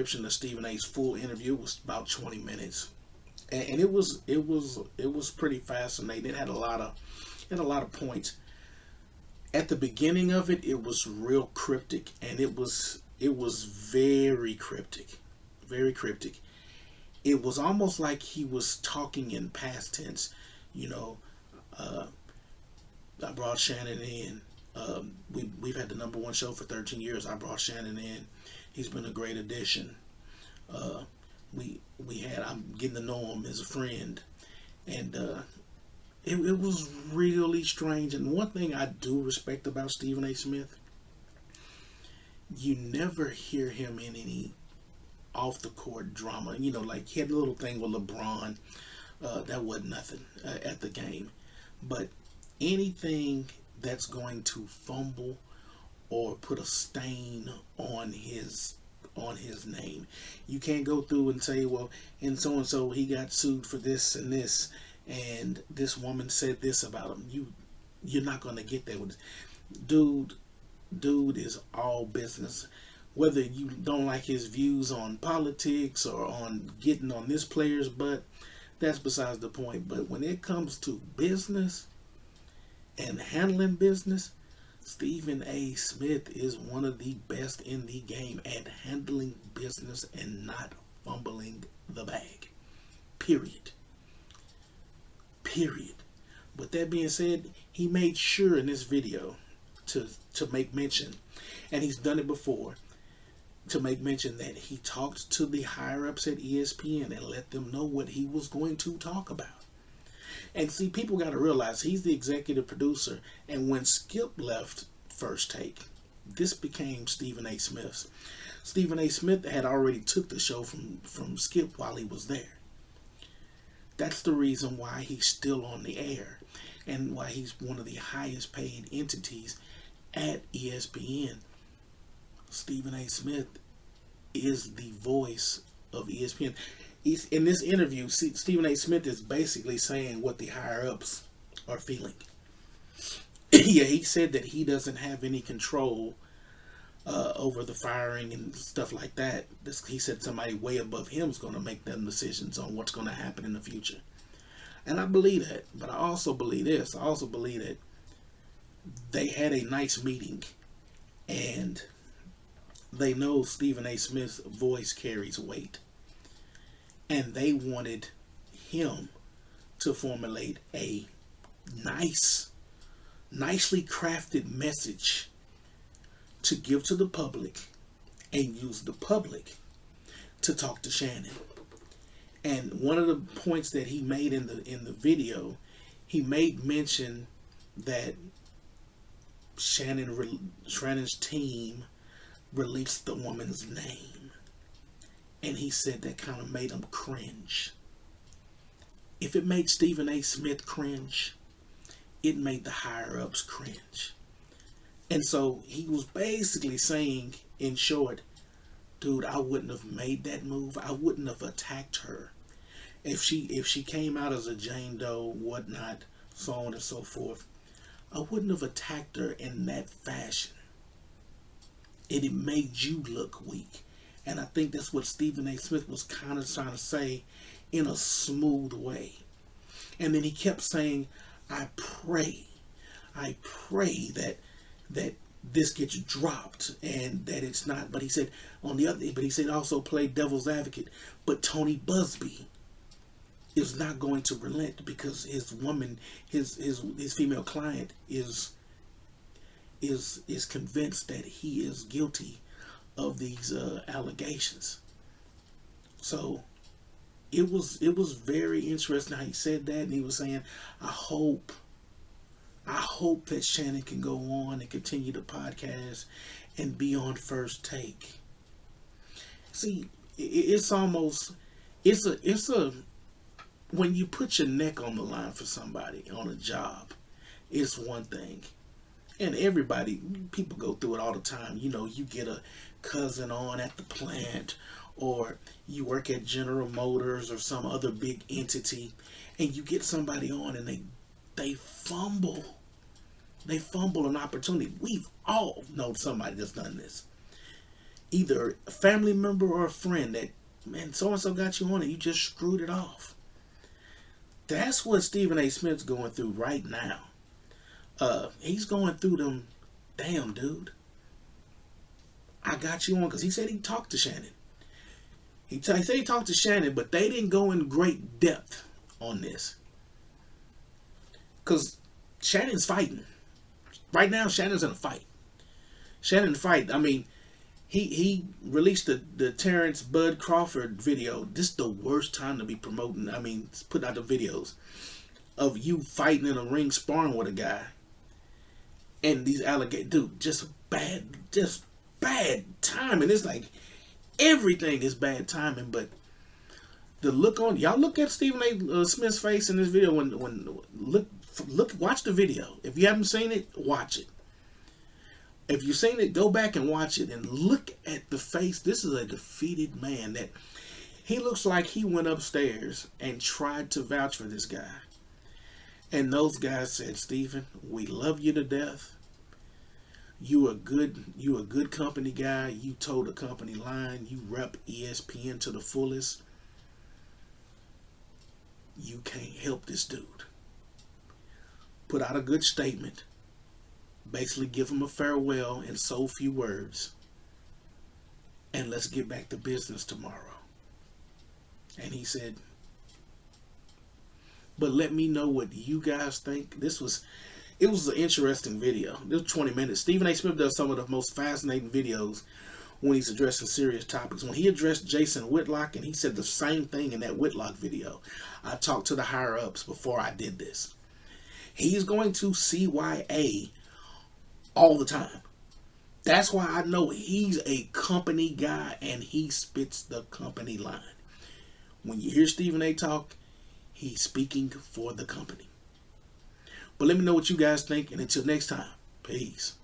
description of Stephen A's full interview. It was about 20 minutes, and it was pretty fascinating. It had a lot of points. At the beginning of it, it was real cryptic, and it was very cryptic, very cryptic. It was almost like he was talking in past tense. You know, uh, I brought Shannon in. We've had the number one show for 13 years. I brought Shannon in. He's been a great addition. Uh, I'm getting to know him as a friend, and it was really strange. And one thing I do respect about Stephen A. Smith, you never hear him in any off the court drama. You know, like he had a little thing with LeBron. That wasn't nothing at the game, but anything that's going to fumble or put a stain on his name. You can't go through and say, well, and so he got sued for this and this, and this woman said this about him. You're not gonna get that with dude. Dude is all business. Whether you don't like his views on politics or on getting on this player's butt, that's besides the point. But when it comes to business and handling business, Stephen A. Smith is one of the best in the game at handling business and not fumbling the bag. Period. Period. With that being said, he made sure in this video to make mention, and he's done it before, to make mention that he talked to the higher ups at ESPN and let them know what he was going to talk about. And see, people got to realize he's the executive producer, and when Skip left First Take, this became Stephen A. Smith's. Stephen A. Smith had already took the show from Skip while he was there. That's the reason why he's still on the air and why he's one of the highest paid entities at ESPN. Stephen A. Smith is the voice of ESPN. In this interview, Stephen A. Smith is basically saying what the higher ups are feeling. Yeah, he said that he doesn't have any control over the firing and stuff like that. He said somebody way above him is going to make them decisions on what's going to happen in the future. And I believe that. But I also believe this. I also believe that they had a nice meeting, and they know Stephen A. Smith's voice carries weight. And they wanted him to formulate a nicely crafted message to give to the public and use the public to talk to Shannon. And one of the points that he made in the video, he made mention that Shannon's team released the woman's name. And he said that kind of made him cringe. If it made Stephen A. Smith cringe, it made the higher ups cringe. And so he was basically saying, in short, dude, I wouldn't have made that move. I wouldn't have attacked her. If she came out as a Jane Doe, whatnot, so on and so forth, I wouldn't have attacked her in that fashion. It made you look weak. And I think that's what Stephen A. Smith was kind of trying to say in a smooth way. And then he kept saying, I pray that this gets dropped and that it's not. But he said also play devil's advocate. But Tony Busby is not going to relent because his woman, his female client is convinced that he is guilty of these allegations. So it was very interesting how he said that, and he was saying, I hope that Shannon can go on and continue the podcast and be on First Take. See, it's a when you put your neck on the line for somebody on a job, it's one thing. And people go through it all the time. You know, you get a cousin on at the plant, or you work at General Motors or some other big entity, and you get somebody on and they fumble. They fumble an opportunity. We've all known somebody that's done this. either a family member or a friend that, man, so and so got you on and you just screwed it off. That's what Stephen A. Smith's going through right now. He's going through them. Damn, dude, I got you on because he said he talked to Shannon. He said he talked to Shannon, but they didn't go in great depth on this because Shannon's fighting right now. Shannon's in a fight. Shannon fight. I mean, he released the Terrence Bud Crawford video. This is the worst time to be promoting. I mean, putting out the videos of you fighting in a ring, sparring with a guy, and these alligators. Dude, just bad timing. It's like everything is bad timing. But the look on y'all, look at Stephen A. Smith's face in this video. When watch the video. If you haven't seen it, watch it. If you've seen it, go back and watch it and look at the face. This is a defeated man that he looks like he went upstairs and tried to vouch for this guy. And those guys said, Stephen, we love you to death. You a good company guy. You told the company line. You rep ESPN to the fullest. You can't help this dude. Put out a good statement. Basically give him a farewell in so few words. And let's get back to business tomorrow. And he said, but let me know what you guys think. It was an interesting video. It was 20 minutes. Stephen A. Smith does some of the most fascinating videos when he's addressing serious topics. When he addressed Jason Whitlock, and he said the same thing in that Whitlock video. I talked to the higher ups before I did this. He's going to CYA all the time. That's why I know he's a company guy and he spits the company line. When you hear Stephen A. talk, he's speaking for the company. But let me know what you guys think, and until next time, peace.